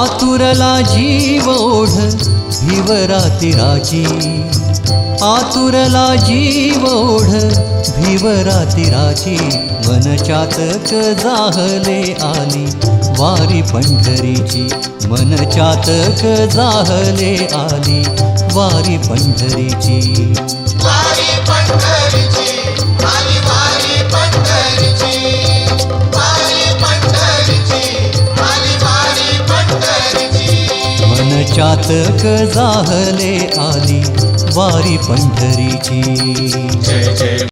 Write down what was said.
आतुरला जीव ओढ भिवराती राजी, आतुरला जीव ओढ भिवराती राजी, मन चातक जाहले आली वारी पंढरीची, मन चातक जाहले आली वारी पंढरीची, वारी पंढरीची, आली वारी पंढरीची, वारी पंढरीची, आली वारी पंढरीची, मन चातक जाहले आली वारी पंढरीची. जय जय